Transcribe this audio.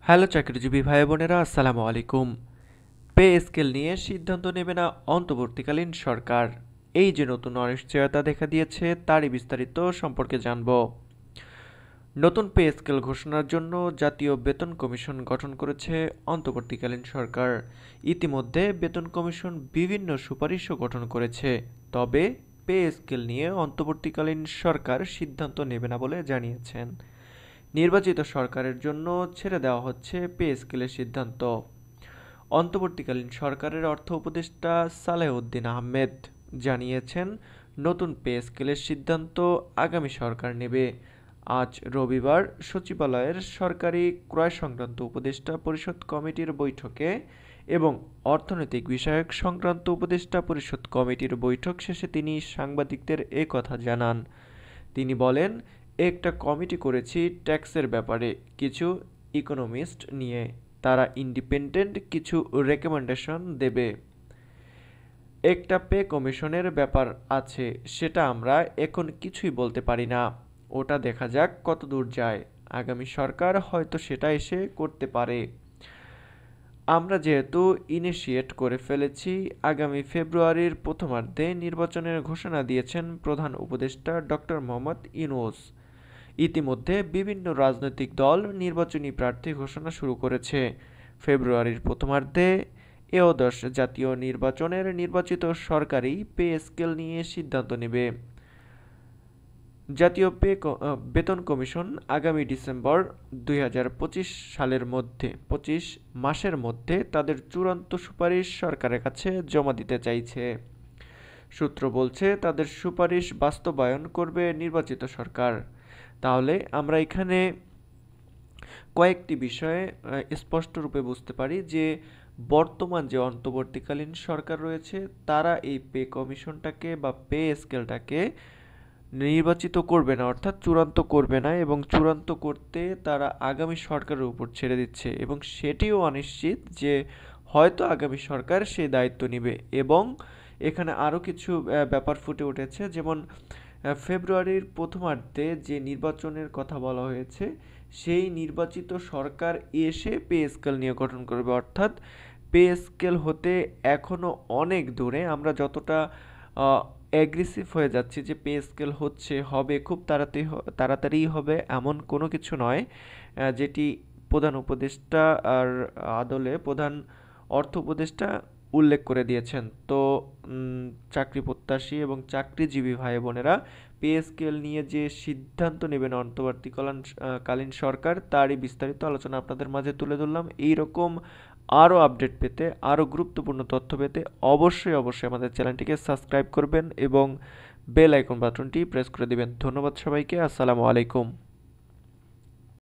Hello চাকরিজীবী ভাই বোনেরা, আসসালামু আলাইকুম। পে স্কেল নিয়ে সিদ্ধান্ত নেবে না অন্তর্বর্তীকালীন সরকার। এই যে নতুন অনিশ্চয়তা দেখা দিয়েছে, তারই বিস্তারিত সম্পর্কে জানব। নতুন পে স্কেল ঘোষণার জন্য জাতীয় বেতন কমিশন গঠন করেছে অন্তর্বর্তীকালীন সরকার। ইতিমধ্যে বেতন কমিশন বিভিন্ন সুপারিশও গঠন করেছে। তবে পে স্কেল নিয়ে অন্তর্বর্তীকালীন সরকার সিদ্ধান্ত নেবে না বলে জানিয়েছেন। নির্বাচিত সরকারের জন্য ছেড়ে দেওয়া হচ্ছে পে স্কেলের সিদ্ধান্ত। অন্তর্বর্তীকালীন সরকারের অর্থ উপদেষ্টা সালেহ উদ্দিন আহমেদ জানিয়েছেন, নতুন পে স্কেলের সিদ্ধান্ত আগামী সরকার নেবে। আজ রবিবার সচিবালয়ের সরকারি ক্রয় সংক্রান্ত উপদেষ্টা পরিষদ কমিটির বৈঠকে এবং অর্থনৈতিক বিষয়ক সংক্রান্ত উপদেষ্টা পরিষদ কমিটির বৈঠক শেষে তিনি সাংবাদিকদের এ কথা জানান। তিনি বলেন, একটা কমিটি করেছি ট্যাক্সের ব্যাপারে, কিছু ইকোনমিস্ট নিয়ে। তারা ইন্ডিপেন্ডেন্ট কিছু রেকমেন্ডেশন দেবে। একটা পে কমিশনের ব্যাপার আছে, সেটা আমরা এখন কিছুই বলতে পারি না। ওটা দেখা যাক কতদূর যায়। আগামী সরকার হয়তো সেটা এসে করতে পারে। আমরা যেহেতু ইনিশিয়েট করে ফেলেছি, আগামী ফেব্রুয়ারির প্রথমার্ধে নির্বাচনের ঘোষণা দিয়েছেন প্রধান উপদেষ্টা ডক্টর মোহাম্মদ ইউনূস। ইতিমধ্যে বিভিন্ন রাজনৈতিক দল নির্বাচনী প্রার্থী ঘোষণা শুরু করেছে। ফেব্রুয়ারির প্রথমার্ধে একাদশ জাতীয় নির্বাচনের নির্বাচিত সরকারই পে স্কেল নিয়ে সিদ্ধান্ত নেবে। জাতীয় বেতন কমিশন আগামী ডিসেম্বর ২০২৫ সালের মধ্যে ২৫ মাসের মধ্যে তাদের চূড়ান্ত সুপারিশ সরকারের কাছে জমা দিতে চাইছে। সূত্র বলছে, তাদের সুপারিশ বাস্তবায়ন করবে নির্বাচিত সরকার। তাহলে আমরা এখানে কয়েকটি বিষয়ে স্পষ্ট রূপে বুঝতে পারি যে বর্তমান যে অন্তর্বর্তীকালীন সরকার রয়েছে, তারা এই পে কমিশনটাকে বা পে স্কেলটাকে নির্বাচিত করবে না, অর্থাৎ চূড়ান্ত করবে না, এবং চূড়ান্ত করতে তারা আগামী সরকারের উপর ছেড়ে দিচ্ছে। এবং সেটিও অনিশ্চিত যে হয়তো আগামী সরকার সেই দায়িত্ব নেবে। এবং এখানে আরও কিছু ব্যাপার ফুটে উঠেছে, যেমন ফেব্রুয়ারির প্রথমার্ধে যে নির্বাচনের কথা বলা হয়েছে, সেই নির্বাচিত সরকার এসে পে স্কেল নিয়ে গঠন করবে। অর্থাৎ পে স্কেল হতে এখনও অনেক দূরে। আমরা যতটা অ্যাগ্রেসিভ হয়ে যাচ্ছি যে পে স্কেল হচ্ছে, হবে, খুব তাড়াতাড়ি হবে, এমন কোনো কিছু নয়। যেটি প্রধান উপদেষ্টা আর আদলে প্রধান অর্থ উপদেষ্টা উল্লেখ করে দিয়েছেন। তো চাকরি প্রত্যাশী এবং চাকরিজীবী ভাই বোনেরা, পে স্কেল নিয়ে যে সিদ্ধান্ত নেবেন অন্তর্বর্তীকালীন সরকার, তারই বিস্তারিত আলোচনা আপনাদের মাঝে তুলে ধরলাম। এইরকম আরও আপডেট পেতে, আরও গুরুত্বপূর্ণ তথ্য পেতে অবশ্যই অবশ্যই আমাদের চ্যানেলটিকে সাবস্ক্রাইব করবেন এবং বেল আইকন বাটনটি প্রেস করে দিবেন। ধন্যবাদ সবাইকে। আসসালামু আলাইকুম।